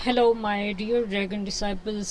Hello, my dear Dragon disciples.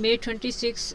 May 26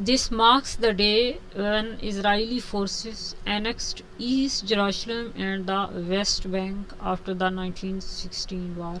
This marks the day when Israeli forces annexed East Jerusalem and the West Bank after the 1916 war.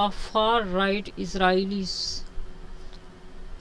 of far right Israelis.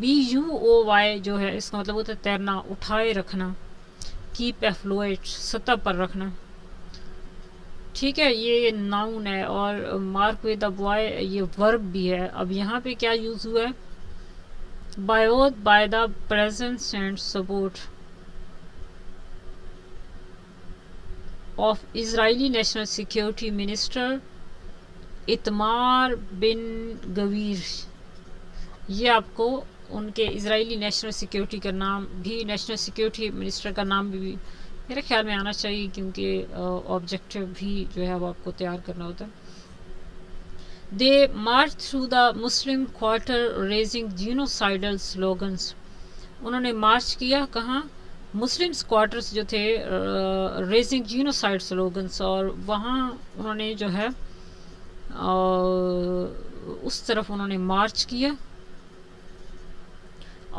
BUOY جو ہے اس کا مطلب ہوتا ہے تیرنا، اٹھائے رکھنا، cap ایفلوئٹ، سطح پر رکھنا. ٹھیک ہے، یہ ناؤن ہے. اور مارک ود دا بوائے یہ ورب بھی ہے. اب یہاں پہ کیا یوز ہوا ہے؟ By the presence and support of Israeli national security minister Itamar Ben Gvir. یہ آپ کو ان کے اسرائیلی نیشنل سیکیورٹی کا نام بھی، نیشنل سیکیورٹی منسٹر کا نام بھی میرے خیال میں آنا چاہیے، کیونکہ آبجیکٹیو بھی جو ہے وہ آپ کو تیار کرنا ہوتا ہے. They march through the Muslim quarter raising genocidal slogans. انہوں نے مارچ کیا کہاں؟ مسلم کوارٹرز جو تھے، ریزنگ جینوسائیڈ سلوگنس، اور وہاں انہوں نے جو ہے اس طرف انہوں نے مارچ کیا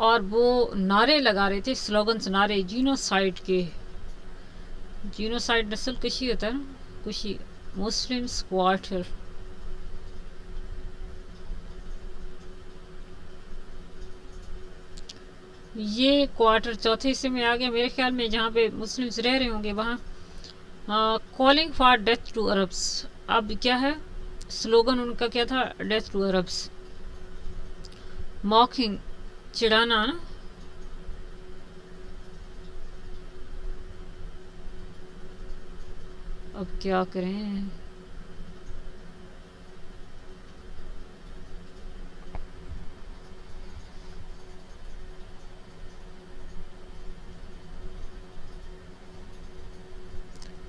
اور وہ نعرے لگا رہے تھے، سلوگنس، نعرے جینوسائیڈ کے. جینوسائیڈ نسل کشی ہوتا ہے نا، کشی. مسلم کوارٹر، یہ کوارٹر چوتھے حصے میں آ گیا میرے خیال میں، جہاں پہ مسلمز رہ رہے ہوں گے وہاں. Calling for death to Arabs. اب کیا ہے سلوگن ان کا؟ کیا تھا؟ Death to Arabs. موکنگ، چڑھانا نا. اب کیا کریں؟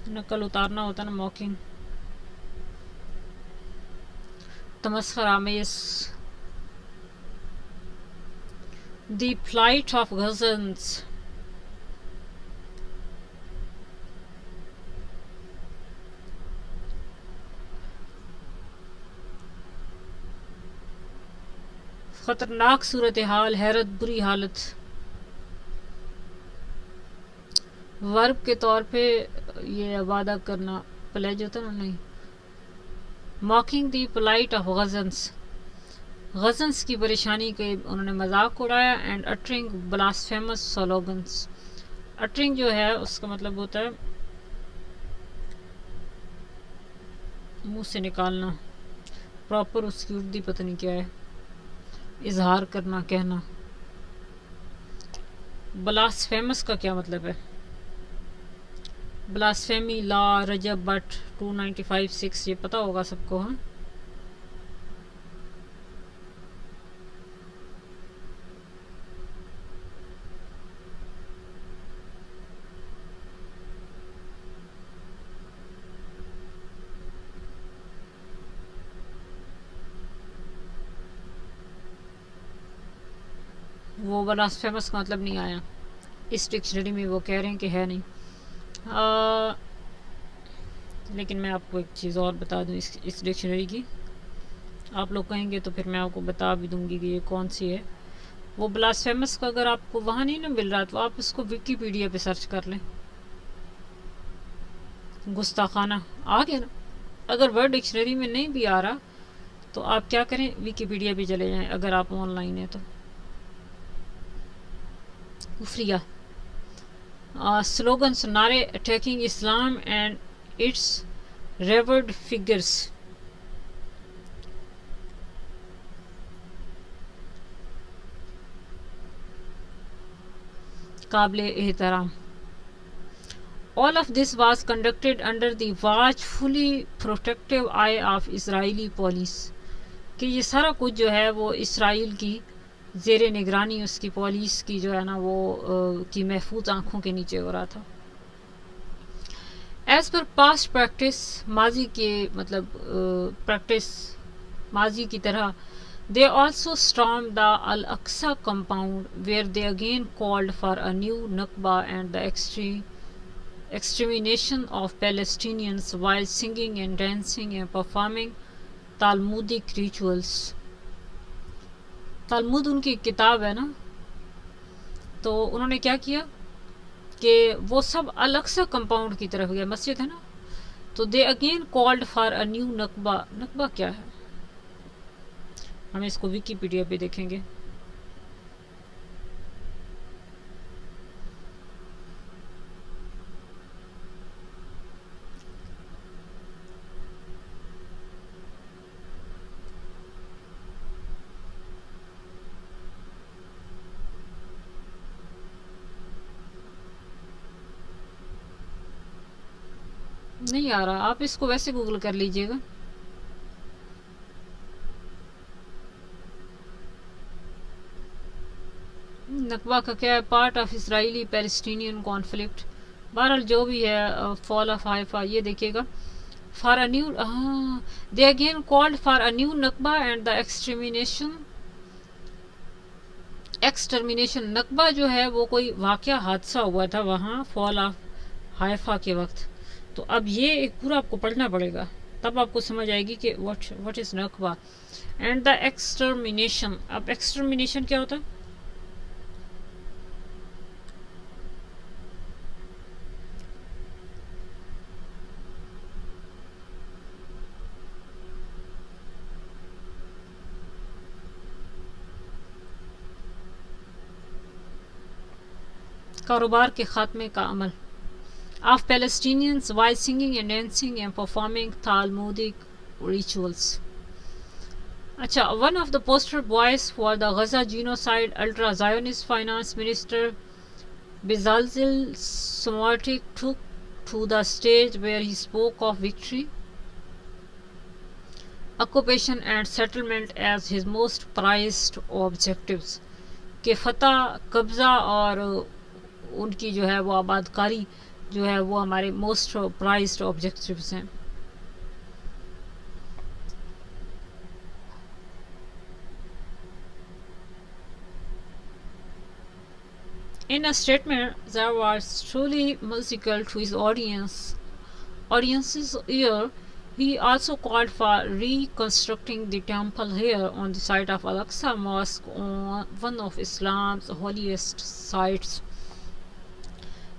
نقل اتارنا ہوتا نا، موکنگ، تمسخر آمیز. دی فلائٹ آف غزنس. خطرناک صورتحال، حیرت، بری حالت. ورب کے طور پہ یہ وعدہ کرنا، پلیج ہوتا نا، نہیں. Mocking the plight of Gazans. Gazans کی پریشانی کے انہوں نے مذاق اڑایا. And uttering blasphemous slogans. Uttering جو ہے اس کا مطلب ہوتا ہے منہ سے نکالنا. پراپر اس کی اردو پتہ نہیں کیا ہے، اظہار کرنا، کہنا. بلاسفیمس کا کیا مطلب ہے؟ بلاسفیمی لا، رجب بٹ 295(6) یہ پتہ ہوگا سب کو. ہاں، وہ بلاسفیمس کا مطلب نہیں آیا اس ڈکشنری میں، وہ کہہ رہے ہیں کہ ہے نہیں. لیکن میں آپ کو ایک چیز اور بتا دوں اس ڈکشنری کی. آپ لوگ کہیں گے تو پھر میں آپ کو بتا بھی دوں گی کہ یہ کون سی ہے. وہ بلاسفیمس کا اگر آپ کو وہاں نہیں نا مل رہا تو آپ اس کو ویکیپیڈیا پہ سرچ کر لیں. گستاخانہ آ گیا نا. اگر ورڈ ڈکشنری میں نہیں بھی آ رہا تو آپ کیا کریں، ویکیپیڈیا پہ چلے جائیں اگر آپ آن لائن ہیں تو. کفریہ سلوگنس، نعرے attacking Islam and its revered figures. قابل احترام. All of this was conducted under the watchfully protective eye of Israeli police. کہ یہ سارا کچھ جو ہے وہ اسرائیل کی زیر نگرانی، اس کی پولیس کی جو ہے نا وہ کی محفوظ آنکھوں کے نیچے ہو رہا تھا. ایز پر پاسٹ پریکٹس، ماضی کے مطلب پریکٹس ماضی کی طرح. They also stormed the Al-Aqsa compound where they again called for a new Nakba and the extermination of Palestinians while singing and dancing and performing Talmudic rituals. تالمود ان کی کتاب ہے نا، تو انہوں نے کیا کیا کہ وہ سب الاقصی کمپاؤنڈ کی طرف گئے، مسجد ہے نا، تو they again called for a new Nakba. Nakba کیا ہے؟ ہم اس کو ویکیپیڈیا پہ دیکھیں گے. نہیں آ رہا, آپ اس کو ویسے گوگل کر لیجئے گا. نقبہ کا کیا ہے؟ Part of Israeli Palestinian conflict. بہرحال جو بھی ہے, فال آف ہائفا, یہ دیکھیے گا. For a new, they again called for a new Nakba and the extermination. Nakba جو ہے وہ کوئی واقعہ حادثہ ہوا تھا وہاں فال آف ہائفا کے وقت. تو اب یہ ایک پورا آپ کو پڑھنا پڑے گا, تب آپ کو سمجھ آئے گی کہ واٹ از نقبہ اینڈ دا ایکسٹرمینیشن. اب ایکسٹرمینیشن کیا ہوتا ہے؟ کاروبار کے خاتمے کا عمل. Of Palestinians while singing and dancing and performing Talmudic rituals. اچھا, one of the poster boys for the Gaza genocide, ultra-Zionist finance minister Bezalel Smotrich took to the stage where he spoke of victory, occupation and settlement as his most prized objectives. کہ فتح, قبضہ اور ان کی جو ہے وہ آباد کاری جو ہے وہ ہمارے موسٹ پرائزڈ آبجیکٹیوز ہیں. In a statement that was truly musical to his audience's ear, he also called for reconstructing the temple here on the site of Al-Aqsa Mosque, one of Islam's holiest sites.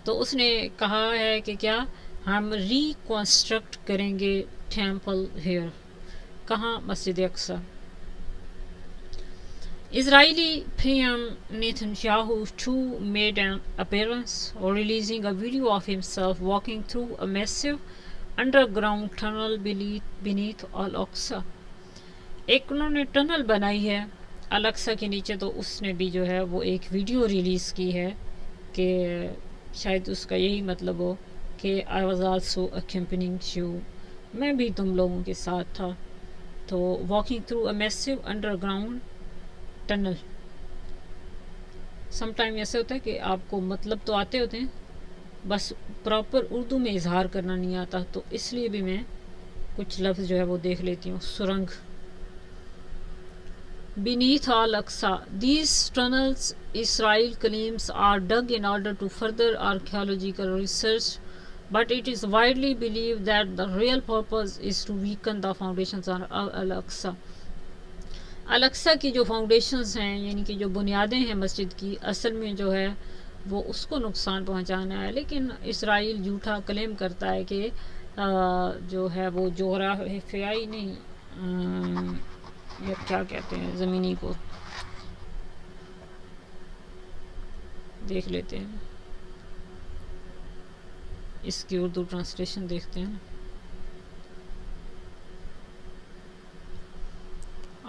تو اس نے کہا ہے کہ کیا ہم reconstruct کریں گے temple hair, کہاں؟ مسجد اقصی. Israeli PM Netanyahu too made an appearance, releasing a video of himself walking through a massive underground tunnel beneath Al-Aqsa. ایک انہوں نے ٹنل بنائی ہے الاقصی کے نیچے, تو اس نے بھی جو ہے وہ ایک ویڈیو ریلیز کی ہے کہ شاید اس کا یہی مطلب ہو کہ I was also accompanying you, میں بھی تم لوگوں کے ساتھ تھا. تو walking through a massive underground tunnel. Some time ایسا ہوتا ہے کہ آپ کو مطلب تو آتے ہوتے ہیں, بس پراپر اردو میں اظہار کرنا نہیں آتا, تو اس لیے بھی میں کچھ لفظ جو ہے وہ دیکھ لیتی ہوں. سرنگ. Beneath Al-Aqsa, these tunnels, Israel claims, are dug in order to further archaeological research, but it is widely believed that the real purpose is to weaken the foundations of Al-Aqsa. Al-Aqsa کی جو foundations ہیں, یعنی کہ جو بنیادیں ہیں مسجد کی, اصل میں جو ہے وہ اس کو نقصان پہنچانا ہے. لیکن اسرائیل جھوٹا کلیم کرتا ہے کہ جو ہے وہ جغرافیائی نہیں, یا کیا کہتے ہیں, زمینی کو دیکھ لیتے ہیں, اس کی اردو ٹرانسلیشن دیکھتے ہیں.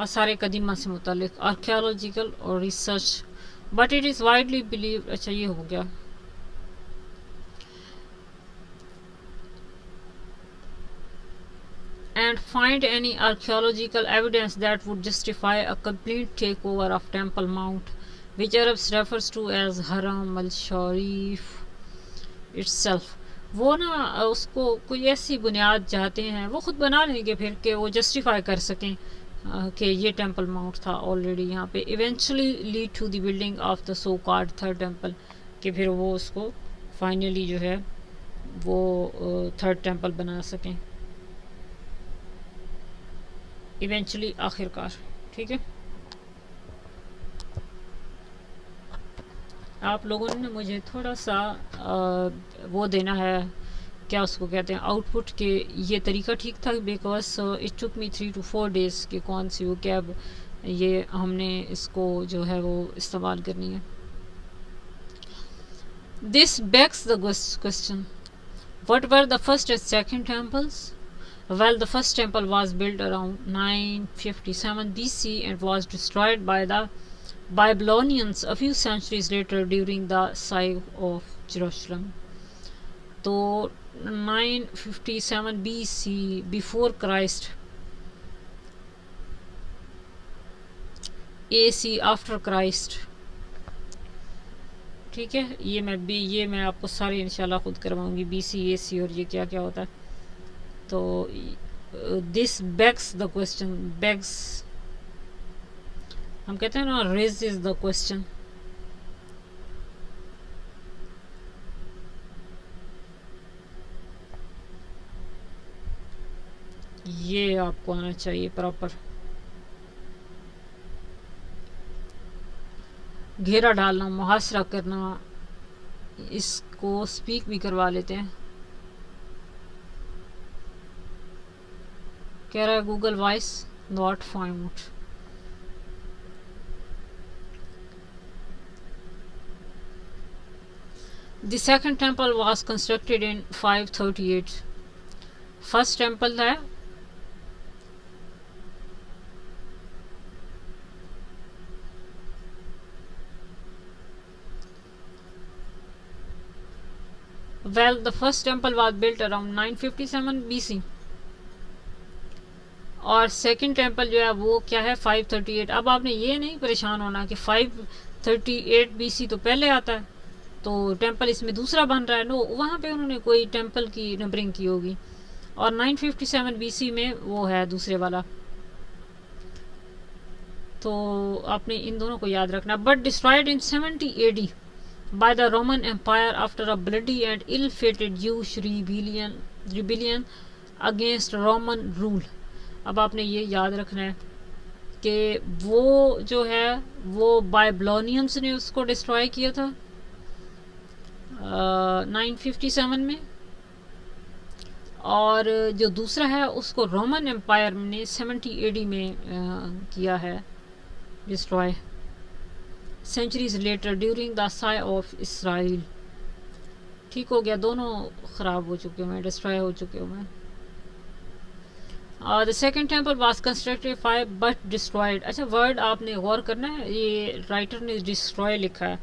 آثار قدیمہ سے متعلق آرکیالوجیکل اور research, but it is widely believed. اچھا یہ ہو گیا. And find any archaeological evidence that would justify a complete takeover of Temple Mount, which Arabs refers to as Haram al-Sharif itself. وہ نا اس کو کوئی ایسی بنیاد چاہتے ہیں, وہ خود بنا لیں گے پھر کہ وہ جسٹیفائی کر سکیں کہ یہ ٹیمپل ماؤنٹ تھا آلریڈی یہاں پہ. Eventually lead to the building of the so called third temple, کہ پھر وہ اس کو فائنلی جو ہے وہ تھرڈ ٹیمپل بنا سکیں ایونچولی, آخر کار. ٹھیک ہے, آپ لوگوں نے مجھے تھوڑا سا وہ دینا ہے, کیا اس کو کہتے ہیں, آؤٹ پٹ, کہ یہ طریقہ ٹھیک تھا, because it took me 3 to 4 days کہ کون سی وہ کیب یہ ہم نے اس کو جو ہے وہ استعمال کرنی ہے. This begs the question, what were the first and second temples? Well, the first temple was built around 957 BC and was destroyed by the Babylonians a few centuries later during the siege of Jerusalem. تو 957 BC before Christ, AC after Christ. ٹھیک ہے، یہ میں آپ کو سارے انشاءاللہ خود کرواؤں گی، بی سی، اے سی اور یہ کیا کیا ہوتا ہے. تو دس بیگس دا کوشچن، بیگس ہم کہتے ہیں نا ریزز دا کوشچن. یہ آپ کو آنا چاہیے پراپر. گھیرا ڈالنا، محاصرہ کرنا، اس کو سپیک بھی کروا لیتے ہیں. کہہ رہا ہے Google voice not found. The second temple was constructed in 538. First temple ہے well the first temple was built around 957 BC اور سیکنڈ ٹیمپل جو ہے وہ کیا ہے 538. اب آپ نے یہ نہیں پریشان ہونا کہ 538 BC تو پہلے آتا ہے تو ٹیمپل اس میں دوسرا بن رہا ہے. نو، وہاں پہ انہوں نے کوئی ٹیمپل کی نمبرنگ کی ہوگی اور 957 BC میں وہ ہے دوسرے والا. تو آپ نے ان دونوں کو یاد رکھنا. But destroyed in 70 AD by the Roman Empire after a bloody and ill-fated Jewish rebellion against Roman rule. اب آپ نے یہ یاد رکھنا ہے کہ وہ جو ہے وہ بائبلونینز نے اس کو ڈسٹرائے کیا تھا 957 میں، اور جو دوسرا ہے اس کو رومن امپائر نے 70 AD میں کیا ہے destroy, centuries later during the siege of اسرائیل. ٹھیک ہو گیا، دونوں خراب ہو چکے ہوئے ہیں، ڈسٹرائے ہو چکے ہوئے ہیں. The second temple was constructed 5 but destroyed. اچھا ورڈ آپ نے غور کرنا ہے، یہ رائٹر نے ڈسٹرائے لکھا ہے.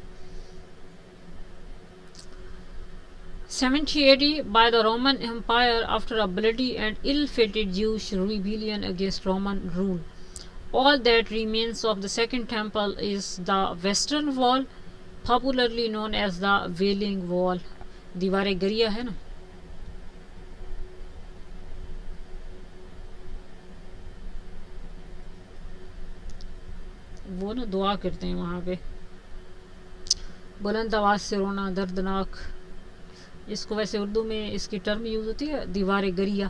70 AD by the Roman Empire after a bloody and ill-fated Jewish rebellion against Roman rule. All that remains of the second temple is the western wall, popularly known as the Wailing Wall. دیوار گریہ ہے نا. وہ نا دعا کرتے ہیں وہاں پہ، بلند آواز سے رونا، دردناک. اس کو ویسے اردو میں اس کی ٹرم یوز ہوتی ہے دیوار گریہ،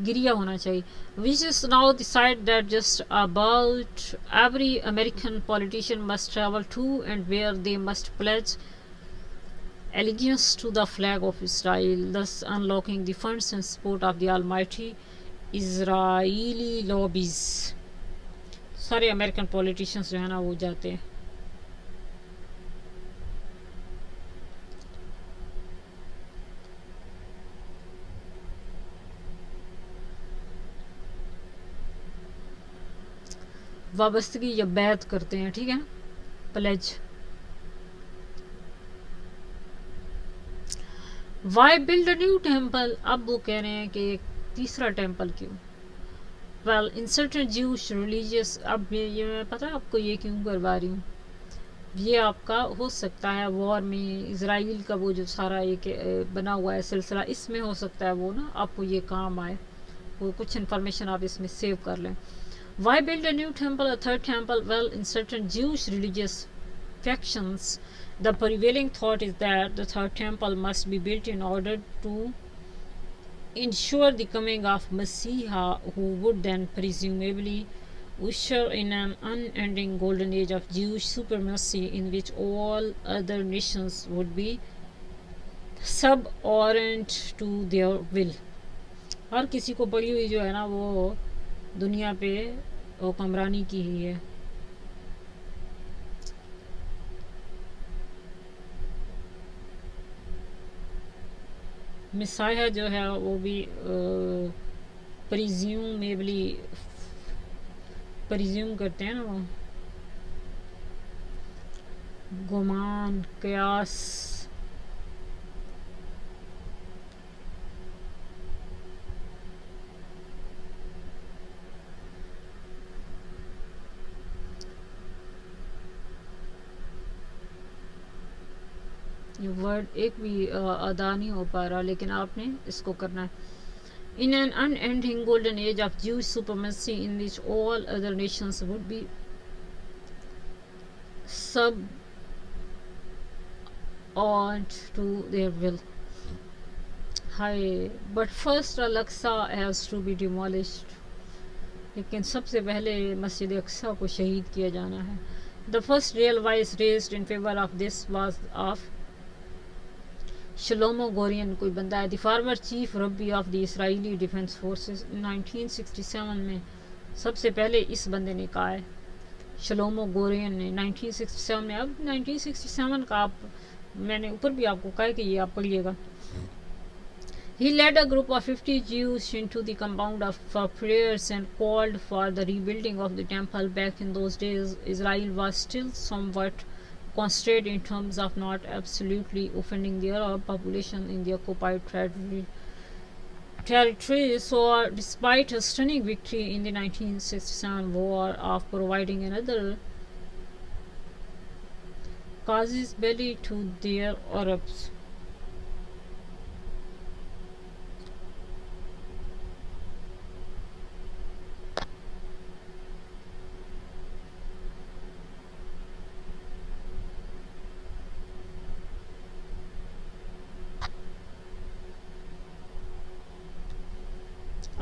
گریہ ہونا چاہیے. which is now the site that just about every American politician must travel to and where they must pledge allegiance to the flag of Israel, thus unlocking the funds and support of the almighty Israeli lobbies. سارے American politicians جو ہے نا وہ جاتے ہیں. وابستگی یا بیعت کرتے ہیں، ٹھیک ہے نا، pledge. Why build a new temple. اب وہ کہہ رہے ہیں کہ ایک تیسرا ٹیمپل کیوں. Well in certain Jewish religious. اب یہ میں پتہ آپ کو یہ کیوں کروا رہی ہوں، یہ آپ کا ہو سکتا ہے وار میں اسرائیل کا وہ جو سارا ایک بنا ہوا ہے سلسلہ، اس میں ہو سکتا ہے وہ نا آپ کو یہ کام آئے، وہ کچھ انفارمیشن آپ اس میں سیو کر لیں. Why build a new temple, a third temple? Well, in certain Jewish religious factions, the prevailing thought is that the third temple must be built in order to ensure the coming of Messiah, who would then presumably usher in an unending golden age of Jewish supremacy in which all other nations would be subordinate to their will. ہر کسی کو بڑی ہوئی جو ہے نا وہ دنیا پہ حکمرانی کی ہی ہے. مسیح جو ہے وہ بھی پریزیوم کرتے ہیں نا وہ، گمان، قیاس. یہ ورڈ ایک بھی ادا نہیں ہو پا رہا، لیکن آپ نے اس کو کرنا ہے. In an unending golden age of Jewish supremacy in which all other nations would be subordinate to their will. Hi, but first Al-Aqsa has to be demolished. لیکن سب سے پہلے مسجد اقصی کو شہید کیا جانا ہے. The first real voice raised in favor of this was of Shlomo Gorian, کوئی بندہ ہے, the former chief rabbi of the Israeli Defense Forces. 1967 میں سب سے پہلے اس بندے نے کہا ہے, شلومو گورین نے 1967 میں. اب 1967 کا آپ, میں نے اوپر بھی آپ کو کہا ہے کہ یہ آپ پڑھیے گا. He led a group of 50 Jews into the compound for prayers and called for the rebuilding of the temple. Back in those days, Israel was still somewhat constrained in terms of not absolutely offending the Arab population in the occupied territory. So, despite a stunning victory in the 1967 war of providing another casus belli to their Arabs,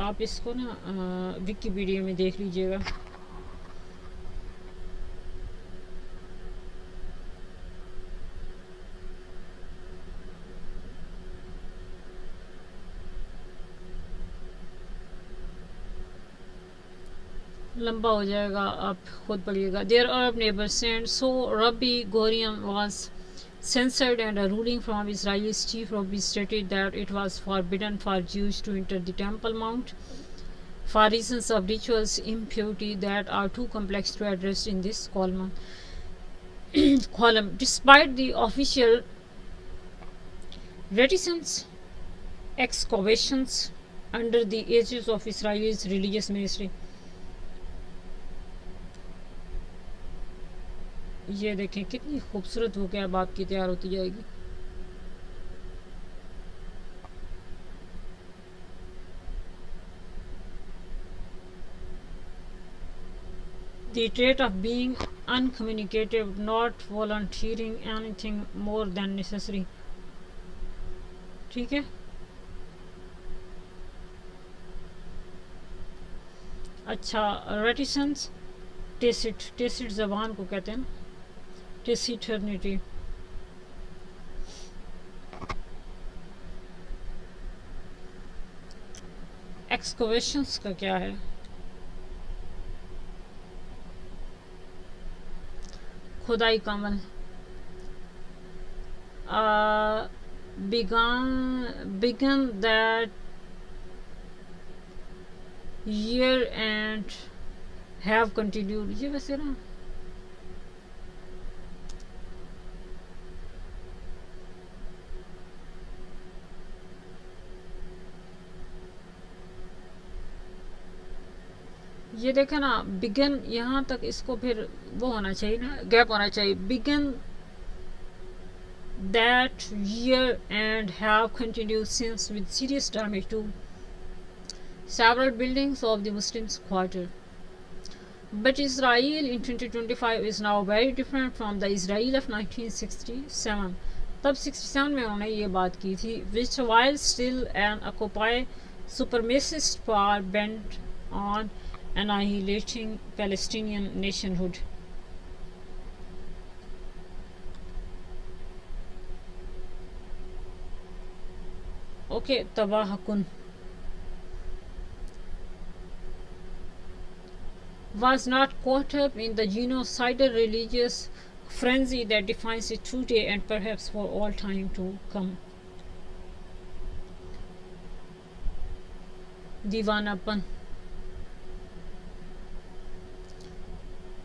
آپ اس کو نا Wikipedia میں دیکھ لیجئے گا. لمبا ہو جائے گا, آپ خود پڑھیے گا. Their Arab neighbors sent, so Rabbi Gorian was censored and a ruling from Israel's chief rabbi stated that it was forbidden for Jews to enter the Temple Mount for reasons of rituals impurity that are too complex to address in this column. Despite the official reticence, excavations under the aegis of Israel's religious ministry. یہ دیکھیں کتنی خوبصورت ہو کے اب آپ کی تیار ہوتی جائے گی. The trait of being uncommunicative, not volunteering anything more than necessary. ٹھیک ہے. اچھا, reticence, tacit زبان کو کہتے ہیں, taciturnity. excavations کا کیا ہے؟ خدائی کا عمل. began that year and have continued. یہ ویسے نا یہ دیکھیں نا, بگن یہاں تک اس کو پھر وہ ہونا چاہیے نا, گیپ ہونا چاہیے. بگن that year and have continued since with serious damage to several buildings of the Muslims quarter. But Israel in 2025 is now very different from the Israel of 1967. تب 67 میں انہوں نے یہ بات کی تھی, which while still an occupied supremacist power bent on annihilating Palestinian nationhood. Okay, تباہ کن was not caught up in the genocidal religious frenzy that defines it today and perhaps for all time to come. دیواناپن.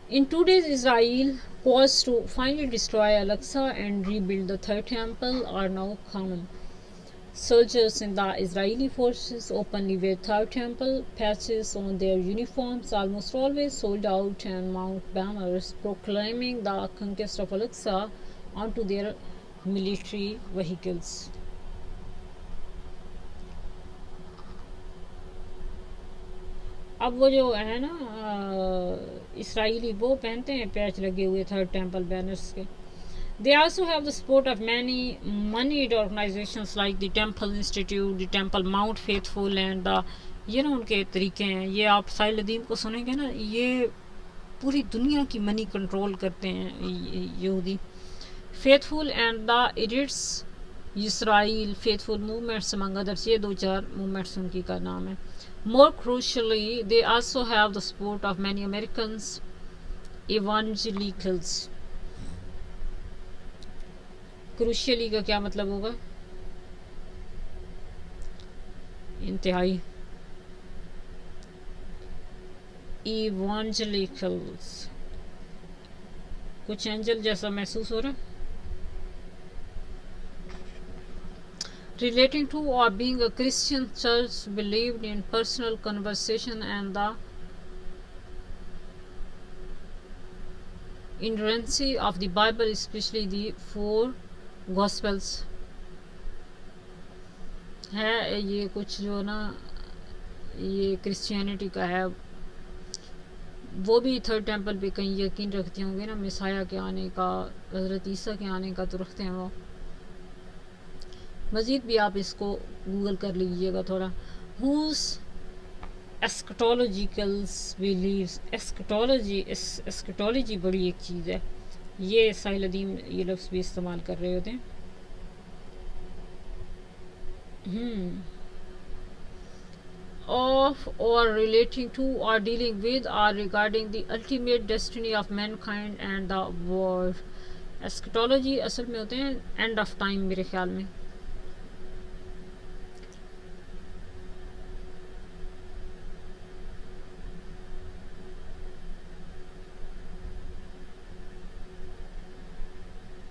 In today's Israel, calls to finally destroy Al-Aqsa and rebuild the Third Temple are now common. Soldiers in the Israeli forces openly wear Third Temple patches on their uniforms, almost always sold out, and mount banners proclaiming the conquest of Al-Aqsa onto their military vehicles. اب وہ جو ہے نا اسرائیلی وہ پہنتے ہیں پیچ لگے ہوئے تھرڈ ٹیمپل بینرس کے. They also have the support of many moneyed organizations like the Temple Institute, the Temple Mount Faithful and the یہ نا ان کے طریقے ہیں. یہ آپ سائل ندیم کو سنیں گے نا, یہ پوری دنیا کی منی کنٹرول کرتے ہیں یہودی. Faithful and the edits Israel faithful movements among others, یہ 2-4 موومنٹس ان کی کا نام ہے. More crucially, they also have the support of many Americans evangelicals. Crucially کا کیا مطلب ہوگا؟ انتہائی. Evangelicals کچھ اینجل جیسا محسوس ہو رہا ہے. Relating to or being a Christian church believed in personal conversation and the inerrancy of the Bible, especially the 4 Gospels. ہے یہ کچھ جو نا یہ کرسچینٹی کا ہے, وہ بھی تھرڈ ٹیمپل پہ کہیں یقین رکھتے ہوں گے نا, مسیح کے آنے کا, حضرت عیسیٰ کے آنے کا تو رکھتے ہیں وہ. مزید بھی آپ اس کو گوگل کر لیجئے گا تھوڑا. whose eschatological beliefs, ایسکٹولوجی بڑی ایک چیز ہے, یہ ساحل ادیم یہ لفظ بھی استعمال کر رہے ہوتے ہیں. Of or relating to or dealing with or regarding the ultimate destiny of mankind and the world. ایسکٹولوجی اصل میں ہوتے ہیں اینڈ آف ٹائم میرے خیال میں.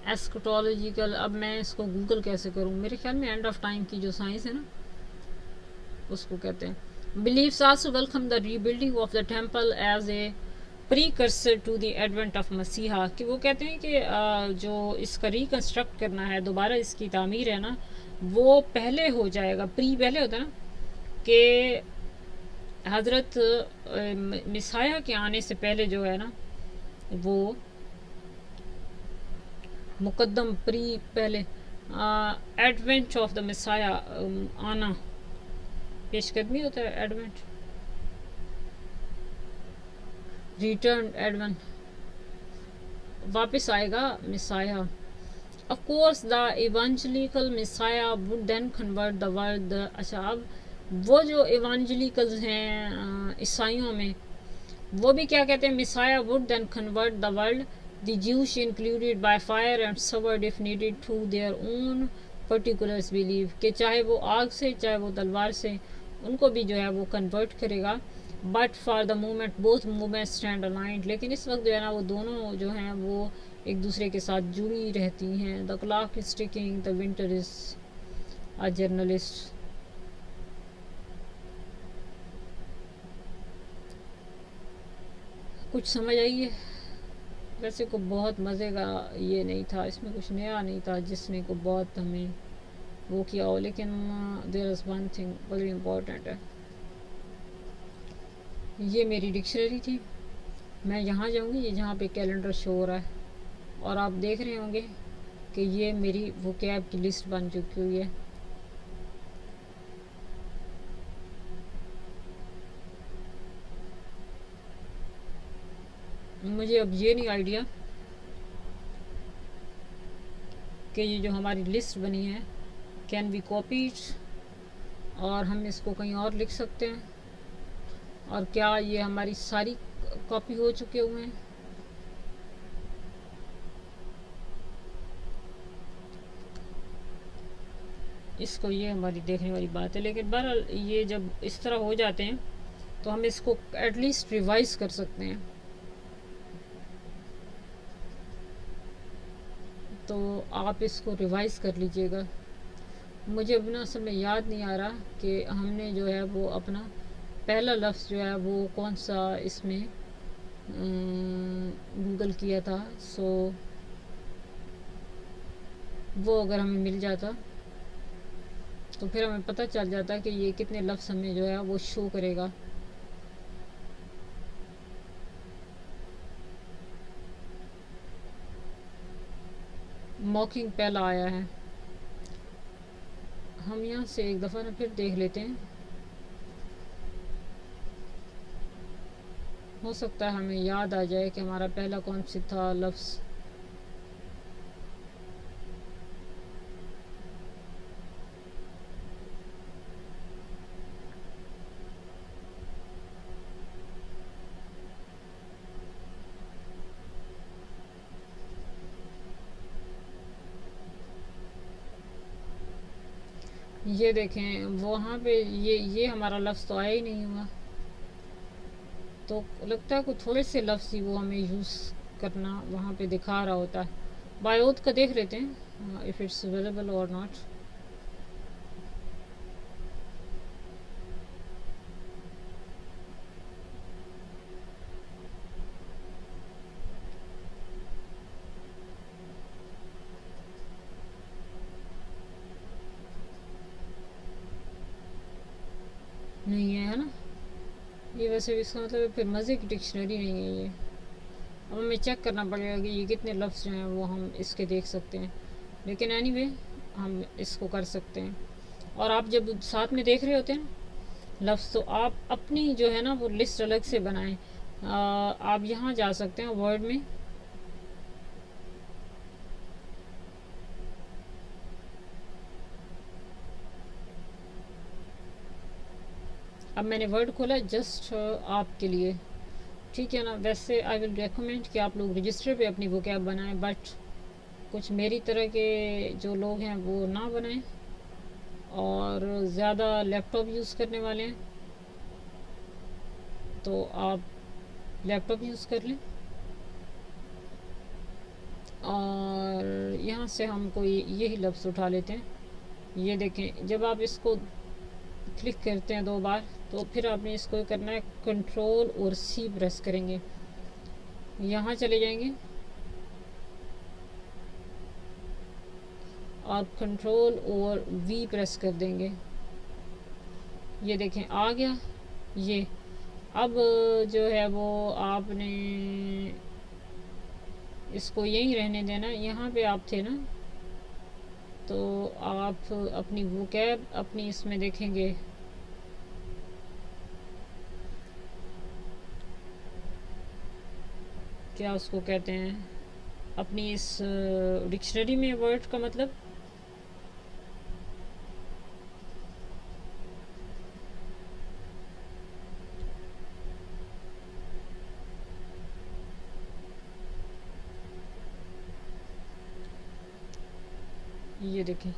ایسکٹولوجیکل, اب میں اس کو گوگل کیسے کروں؟ میرے خیال میں اینڈ آف ٹائم کی جو سائنس ہے نا اس کو کہتے ہیں. Beliefs also welcome the rebuilding of the temple as a precursor to the advent of مسیحا, کہ وہ کہتے ہیں کہ جو اس کا ریکنسٹرکٹ کرنا ہے, دوبارہ اس کی تعمیر ہے نا, وہ پہلے ہو جائے گا. پہلے ہوتا ہے نا کہ حضرت مسیحا کے آنے سے پہلے جو ہے نا وہ مقدم پہلے ایڈونٹ آف دا مسیحا آنا پیش قدمی ہوتا ہے. ایڈونٹ ریٹرن, ایڈونٹ واپس آئے گا مسیحا. Of course the evangelical Messiah would then convert the world. اچھا, اب وہ جو ایوانجلیکلز ہیں عیسائیوں میں, وہ بھی کیا کہتے ہیں؟ Messiah would then convert the world, the Jewish included, by fire and sword if needed, to their own particular belief, کہ چاہے وہ آگ سے چاہے وہ تلوار سے ان کو بھی جو ہے وہ کنورٹ کرے گا. But for the moment both movement stand aligned, لیکن اس وقت جو ہے نا وہ دونوں جو ہیں وہ ایک دوسرے کے ساتھ جڑی رہتی ہیں. The clock is taking, the winter is a journalist. کچھ سمجھ آئی ہے؟ ویسے کو بہت مزے کا یہ نہیں تھا, اس میں کچھ نیا نہیں تھا جس نے کو بہت ہمیں وہ کیا ہو, لیکن دیر از ون تھنگ بڑی امپورٹنٹ ہے. یہ میری ڈکشنری تھی, میں یہاں جاؤں گی, یہ جہاں پہ کیلنڈر شو ہو رہا ہے, اور آپ دیکھ رہے ہوں گے کہ یہ میری ووکیب کی لسٹ بن چکی ہوئی ہے. مجھے اب یہ نہیں آئیڈیا کہ یہ جو ہماری لسٹ بنی ہے کین بی کاپیڈ, اور ہم اس کو کہیں اور لکھ سکتے ہیں, اور کیا یہ ہماری ساری کاپی ہو چکے ہوئے ہیں. اس کو یہ ہماری دیکھنے والی بات ہے, لیکن بہرحال یہ جب اس طرح ہو جاتے ہیں تو ہم اس کو ایٹ لیسٹ ریوائز کر سکتے ہیں. تو آپ اس کو ریوائز کر لیجئے گا. مجھے ابنا اصل میں یاد نہیں آ رہا کہ ہم نے جو ہے وہ اپنا پہلا لفظ جو ہے وہ کون سا اس میں گوگل کیا تھا. سو وہ اگر ہمیں مل جاتا تو پھر ہمیں پتہ چل جاتا کہ یہ کتنے لفظ ہمیں جو ہے وہ شو کرے گا. موکنگ پہلا آیا ہے. ہم یہاں سے ایک دفعہ نا پھر دیکھ لیتے ہیں. ہو سکتا ہے ہمیں یاد آ جائے کہ ہمارا پہلا کون سی تھا لفظ. یہ دیکھیں وہاں پہ یہ ہمارا لفظ تو آیا ہی نہیں ہوا. تو لگتا ہے کوئی تھوڑے سے لفظ ہی وہ ہمیں یوز کرنا وہاں پہ دکھا رہا ہوتا ہے. بایوت کا دیکھ لیتے ہیں اف اٹس اویلیبل اور ناٹ. نہیں ہے نا. یہ ویسے بھی اس کا مطلب پھر مزے کی ڈکشنری نہیں ہے یہ. اب ہمیں چیک کرنا پڑے گا کہ یہ کتنے لفظ جو ہیں وہ ہم اس کے دیکھ سکتے ہیں. لیکن اینی وے ہم اس کو کر سکتے ہیں. اور آپ جب ساتھ میں دیکھ رہے ہوتے ہیں لفظ تو آپ اپنی جو ہے نا وہ لسٹ الگ سے بنائیں. آپ یہاں جا سکتے ہیں ورڈ میں. اب میں نے ورڈ کھولا جسٹ آپ کے لیے. ٹھیک ہے نا. ویسے آئی ول ریکمینڈ کہ آپ لوگ رجسٹر پہ اپنی وکیب بنائیں بٹ کچھ میری طرح کے جو لوگ ہیں وہ نہ بنائیں اور زیادہ لیپ ٹاپ یوز کرنے والے ہیں تو آپ لیپ ٹاپ یوز کر لیں. اور یہاں سے ہم کوئی یہی لفظ اٹھا لیتے ہیں. یہ دیکھیں جب آپ اس کو کلک کرتے ہیں 2 بار تو پھر آپ نے اس کو کرنا ہے کنٹرول اور سی پریس کریں گے. یہاں چلے جائیں گے اور کنٹرول اور وی پریس کر دیں گے. یہ دیکھیں آ گیا. یہ اب جو ہے وہ آپ نے اس کو یہیں رہنے دینا. یہاں پہ آپ تھے نا تو آپ اپنی وکیب اپنی اس میں دیکھیں گے. کیا اس کو کہتے ہیں اپنی اس ڈکشنری میں ورڈ کا مطلب یہ دیکھیں.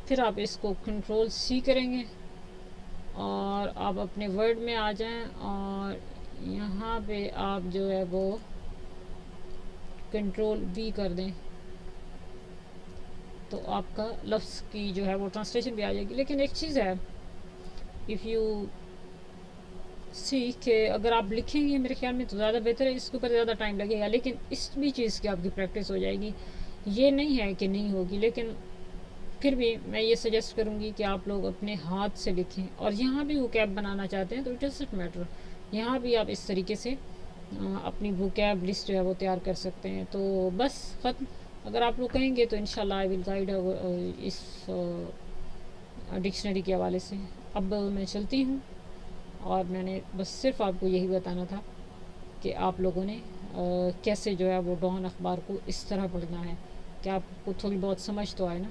پھر آپ اس کو کنٹرول سی کریں گے اور آپ اپنے ورڈ میں آ جائیں اور یہاں پہ آپ جو ہے وہ کنٹرول وی کر دیں تو آپ کا لفظ کی جو ہے وہ ٹرانسلیشن بھی آ جائے گی. لیکن ایک چیز ہے اف یو سی کہ اگر آپ لکھیں گے میرے خیال میں تو زیادہ بہتر ہے. اس کے اوپر زیادہ ٹائم لگے گا لیکن اس بھی چیز کی آپ کی پریکٹس ہو جائے گی. یہ نہیں ہے کہ نہیں ہوگی لیکن پھر بھی میں یہ سجیسٹ کروں گی کہ آپ لوگ اپنے ہاتھ سے لکھیں. اور یہاں بھی وکیب بنانا چاہتے ہیں تو اٹ ڈزنٹ میٹر. یہاں بھی آپ اس طریقے سے اپنی وکیب لسٹ جو ہے وہ تیار کر سکتے ہیں. تو بس ختم. اگر آپ لوگ کہیں گے تو انشاءاللہ آئی ول گائیڈ اس ڈکشنری کے حوالے سے. اب میں چلتی ہوں اور میں نے بس صرف آپ کو یہی بتانا تھا کہ آپ لوگوں نے کیسے جو ہے وہ ڈان اخبار کو اس طرح پڑھنا ہے کہ آپ کو تھوڑی بہت سمجھ تو آئے نا.